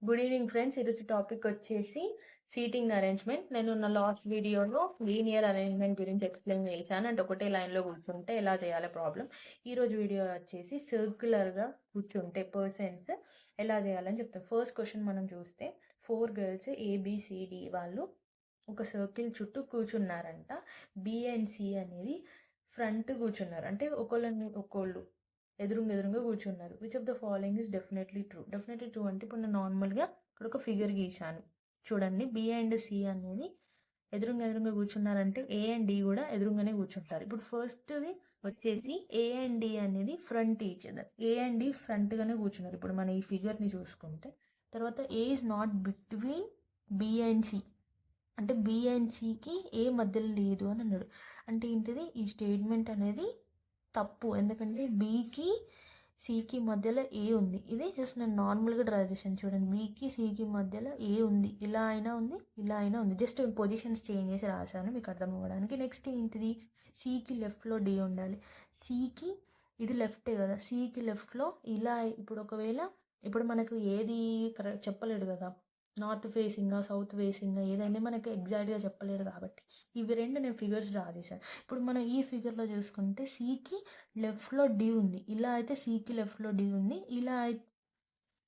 Good evening friends. ఈరోజు topic వచ్చేసి seating arrangement. నేను నా లాస్ట్ వీడియోలో లీనియర్ అరేంజ్మెంట్ గురించి ఎక్స్ప్లెయిన్ చేశాను. అంటే ఒకటే లైన్లో కూర్చుంటే ఎలా చేయాలో ప్రాబ్లం. ఈరోజు వీడియో వచ్చేసి సర్క్యులర్గా కూర్చుంటే పర్సన్స్ ఎలా చేయాలని చెప్తాను. ఫస్ట్ క్వశ్చన్ మనం చూస్తే 4 గర్ల్స్ ఏబిసిడి వాళ్ళు ఒక సర్కిల్ చుట్టూ కూర్చున్నారంట. బి అండ్ సి అనేది ఫ్రంట్ కూర్చున్నారు. అంటే ఒకళ్ళు ఎదురుంగా కూర్చున్నారు. Which of the following is definitely true అంటే ఇప్పుడు నేను నార్మల్గా ఇక్కడ ఒక ఫిగర్ గీశాను చూడండి. బి అండ్ సి అనేది ఎదురుంగా కూర్చున్నారంటే ఏ అండ్ డి కూడా ఎదురుగానే కూర్చుంటారు. ఇప్పుడు ఫస్ట్ది వచ్చేసి ఏ అండ్ డి అనేది front each other. A and D ఫ్రంట్గానే కూర్చున్నారు. ఇప్పుడు మనం ఈ ఫిగర్ని చూసుకుంటే తర్వాత A is not between B and C అంటే బి అండ్ సికి ఏ మధ్యలో లేదు అని అన్నాడు. అంటే ఏంటిది, ఈ స్టేట్మెంట్ అనేది తప్పు. ఎందుకంటే బీకి సికి మధ్యలో ఏ ఉంది. ఇది జస్ట్ నేను నార్మల్గా డ్రా చేశాను చూడండి. బీకి సికి మధ్యలో ఏ ఉంది, ఇలా అయినా ఉంది, ఇలా అయినా ఉంది. జస్ట్ పొజిషన్స్ చేంజ్ చేసి రాశాను మీకు అర్థం అవ్వడానికి. నెక్స్ట్ ఏంటిది, సికి లెఫ్ట్లో డి ఉండాలి. సికి ఇది లెఫ్టే కదా, సికి లెఫ్ట్లో ఇలా. ఇప్పుడు ఒకవేళ ఇప్పుడు మనకు ఏది కరెక్ట్ చెప్పలేడు కదా, నార్త్ ఫేసింగా సౌత్ ఫేసింగా ఏదైనా మనకి ఎగ్జాక్ట్గా చెప్పలేడు. కాబట్టి ఇవి రెండు నేను ఫిగర్స్ డ్రా చేశాను. ఇప్పుడు మనం ఈ ఫిగర్లో చూసుకుంటే సికి లెఫ్ట్లో డి ఉంది, ఇలా అయితే సికి లెఫ్ట్లో డి ఉంది, ఇలా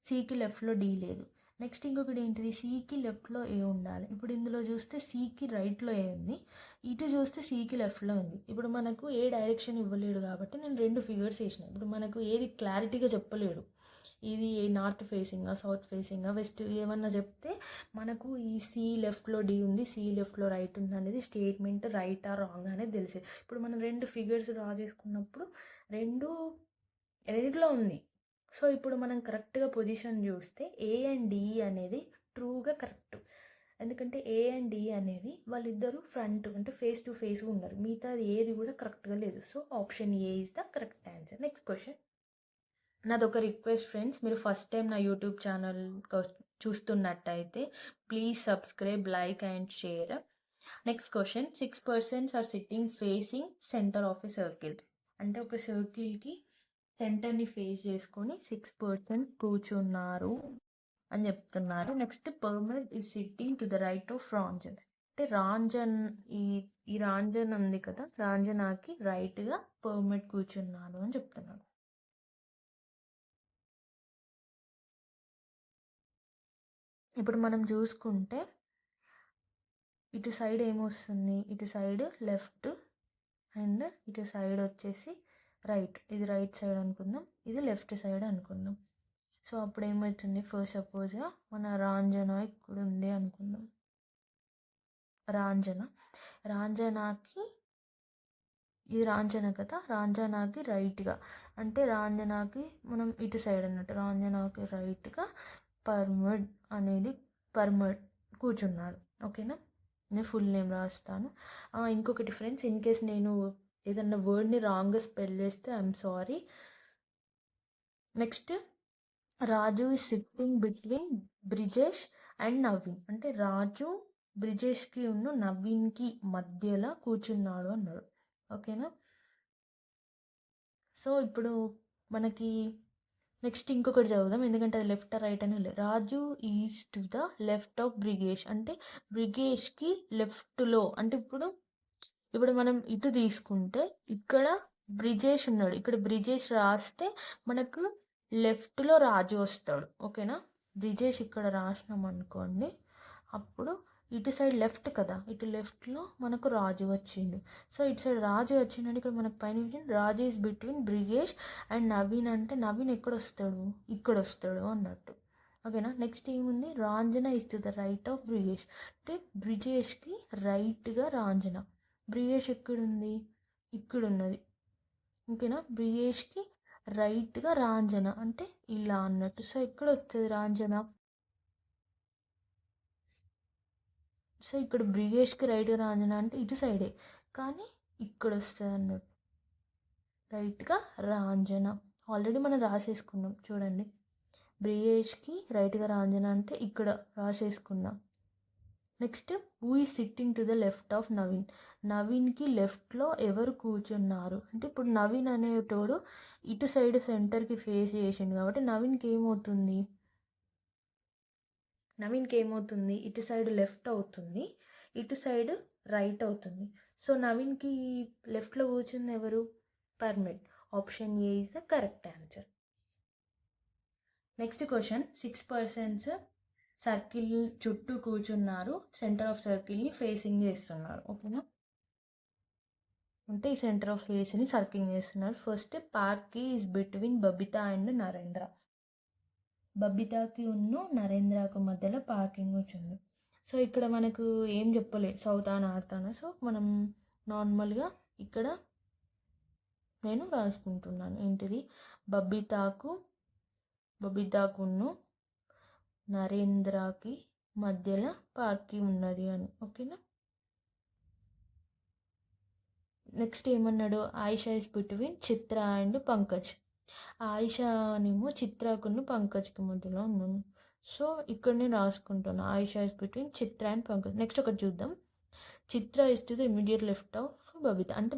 సికి లెఫ్ట్లో డి లేదు. నెక్స్ట్ ఇంకొకటి ఏంటిది, సికి లెఫ్ట్లో ఏ ఉండాలి. ఇప్పుడు ఇందులో చూస్తే సికి రైట్లో ఏ ఉంది, ఇటు చూస్తే సికి లెఫ్ట్లో ఉంది. ఇప్పుడు మనకు ఏ డైరెక్షన్ ఇవ్వలేడు కాబట్టి నేను రెండు ఫిగర్స్ వేసిన. ఇప్పుడు మనకు ఏది క్లారిటీగా చెప్పలేడు, ఇది నార్త్ ఫేసింగా సౌత్ ఫేసింగా వెస్ట్ ఏమన్నా చెప్తే మనకు ఈ సి లెఫ్ట్లో డి ఉంది, సి లెఫ్ట్లో రైట్ ఉంది అనేది స్టేట్మెంట్ రైట్ ఆ రాంగ్ అనేది తెలిసేది. ఇప్పుడు మనం రెండు ఫిగర్స్ డ్రా చేసుకున్నప్పుడు రెండిట్లో ఉంది. సో ఇప్పుడు మనం కరెక్ట్గా పొజిషన్ చూస్తే ఏ అండ్ డి అనేది ట్రూగా కరెక్ట్. ఎందుకంటే ఏ అండ్ డి అనేది వాళ్ళిద్దరూ ఫ్రంట్ అంటే ఫేస్ టు ఫేస్ ఉన్నారు. మిగతాది ఏది కూడా కరెక్ట్గా లేదు. So option A is the correct answer. Next question. నాదొక రిక్వెస్ట్ ఫ్రెండ్స్, మీరు ఫస్ట్ టైం నా యూట్యూబ్ ఛానల్ చూస్తున్నట్టయితే please subscribe, like and share. Next question. 6 persons are sitting facing centre of a circle. అంటే ఒక సర్కిల్కి సెంటర్ని ఫేస్ చేసుకొని 6 persons కూర్చున్నారు అని చెప్తున్నారు. Next permit is sitting to the right of Ramzan. అంటే రాంజన్ ఈ రాంజన్ ఉంది కదా, రాంజనాకి రైట్గా పర్మిట్ కూర్చున్నాను అని చెప్తున్నాను. ఇప్పుడు మనం చూసుకుంటే ఇటు సైడ్ ఏమొస్తుంది, ఇటు సైడ్ లెఫ్ట్ అండ్ ఇటు సైడ్ వచ్చేసి రైట్. ఇది రైట్ సైడ్ అనుకుందాం, ఇది లెఫ్ట్ సైడ్ అనుకుందాం. సో అప్పుడు ఏమవుతుంది, ఫస్ట్ సపోజ్గా మన రాంజన ఇక్కడ ఉంది అనుకుందాం. రాంజనాకి ఇది రాంజన కదా, రాంజనాకి రైట్గా అంటే రాంజనాకి మనం ఇటు సైడ్ అన్నట్టు, రాంజనాకి రైట్గా పర్మడ్ కూర్చున్నాడు. ఓకేనా, నేను ఫుల్ నేమ్ రాస్తాను. ఇంకొకటి ఫ్రెండ్స్, ఇన్ కేస్ నేను ఏదన్నా వర్డ్ని రాంగ్గా స్పెల్ చేస్తే I'm sorry. Next, Raju is sitting between Brijesh and Naveen. అంటే రాజు బ్రిజేష్కి ఉన్న నవీన్కి మధ్యలో కూర్చున్నాడు అన్నాడు. ఓకేనా, సో ఇప్పుడు మనకి నెక్స్ట్ ఇంకొకటి చదువుదాం, ఎందుకంటే అది లెఫ్ట్ రైట్ అని లేదు. Raju is to the left of Brigesh. అంటే బ్రిగేష్కి లెఫ్ట్లో అంటే ఇప్పుడు మనం ఇటు తీసుకుంటే ఇక్కడ బ్రిజేష్ ఉన్నాడు. ఇక్కడ బ్రిజేష్ రాస్తే మనకు లెఫ్ట్లో రాజు వస్తాడు. ఓకేనా, బ్రిజేష్ ఇక్కడ రాసినాం అనుకోండి, అప్పుడు ఇటు సైడ్ లెఫ్ట్ కదా, ఇటు లెఫ్ట్లో మనకు రాజు వచ్చిండు. సో ఇటు సైడ్ రాజు వచ్చిందంటే ఇక్కడ మనకు పైన రాజు ఈజ్ బిట్వీన్ బ్రిగేష్ అండ్ నవీన్. అంటే నవీన్ ఎక్కడ వస్తాడు, ఇక్కడ వస్తాడు అన్నట్టు. ఓకేనా, నెక్స్ట్ ఏముంది, Ranjana is to the right of Brigesh. అంటే బ్రిజేష్కి రైట్గా రాంజన. బ్రిగేష్ ఎక్కడుంది, ఇక్కడ ఉన్నది. ఓకేనా, బ్రిగేష్కి రైట్గా రాంజన అంటే ఇలా అన్నట్టు. సో ఎక్కడ వస్తుంది రాంజన, సో ఇక్కడ బ్రిగేష్కి రైట్గా రాంజన అంటే ఇటు సైడే, కానీ ఇక్కడ వస్తుంది అన్నట్టు రైట్గా రాంజన. ఆల్రెడీ మనం రాసేసుకున్నాం చూడండి, బ్రిగేష్కి రైట్గా రాంజన అంటే ఇక్కడ రాసేసుకున్నాం. Next, who is sitting to the left of Naveen. నవీన్కి లెఫ్ట్లో ఎవరు కూర్చున్నారు అంటే ఇప్పుడు నవీన్ అనేటోడు ఇటు సైడ్ సెంటర్కి ఫేస్ చేసిండు కాబట్టి నవీన్కి ఏమవుతుంది, నవీన్కి ఏమవుతుంది, ఇటు సైడ్ లెఫ్ట్ అవుతుంది, ఇటు సైడ్ రైట్ అవుతుంది. సో నవీన్కి లెఫ్ట్లో కూర్చుంది ఎవరు, permit. Option A is the correct answer. Next question, 6 persons circle చుట్టూ కూర్చున్నారు, సెంటర్ ఆఫ్ సర్కిల్ని ఫేసింగ్ చేస్తున్నారు. ఓకేనా, అంటే ఈ సెంటర్ ఆఫ్ ఫేస్ని సర్కిల్ చేస్తున్నారు. First park is between Babita and Narendra. బబితాకి ఉన్ను నరేంద్రకు మధ్యలో పార్కింగ్ వచ్చింది. సో ఇక్కడ మనకు ఏం చెప్పలే, సౌత్ నార్త్ అన. సో మనం నార్మల్గా ఇక్కడ నేను రాసుకుంటున్నాను ఏంటిది, బబితాకును నరేంద్రకి మధ్యలో పార్కింగ్ ఉన్నది అని. ఓకేనా, నెక్స్ట్ ఏమన్నాడు, Ayesha is between Chitra and Pankaj. ఆయిషానేమో చిత్రకును పంకజ్కి మధ్యలో ఉన్నాను. సో ఇక్కడ నేను రాసుకుంటాను Ayesha is between Chitra and Pankaj. Next ఒకటి చూద్దాం, Chitra is to the immediate left of Babita. అంటే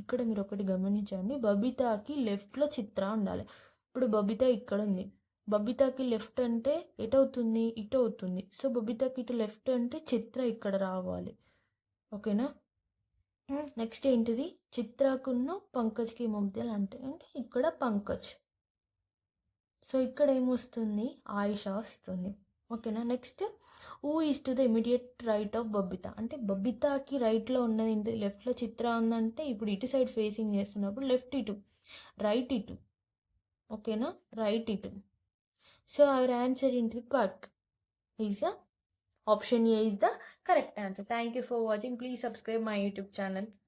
ఇక్కడ మీరు ఒకటి గమనించండి, బబితాకి లెఫ్ట్లో చిత్ర ఉండాలి. ఇప్పుడు బబిత ఇక్కడ ఉంది, బబితాకి లెఫ్ట్ అంటే ఎటు అవుతుంది, ఇటు అవుతుంది. సో బబితాకి ఇటు లెఫ్ట్ అంటే చిత్ర ఇక్కడ రావాలి. ఓకేనా, నెక్స్ట్ ఏంటిది, చిత్రకును పంకజ్కి మధ్యలో అంటే ఇక్కడ పంకజ్. సో ఇక్కడ ఏమొస్తుంది, ఆయిషా వస్తుంది. ఓకేనా, నెక్స్ట్ ఊ is to the immediate right of Babita. అంటే బబితాకి రైట్లో ఉన్నది ఏంటి, లెఫ్ట్లో చిత్ర ఉందంటే ఇప్పుడు ఇటు సైడ్ ఫేసింగ్ చేస్తున్నప్పుడు లెఫ్ట్ ఇటు, రైట్ ఇటు. ఓకేనా, రైట్ ఇటు. సో అవర్ ఆన్సర్ ఏంటి, park is the option A is the correct answer. Thank you for watching. Please subscribe my YouTube channel.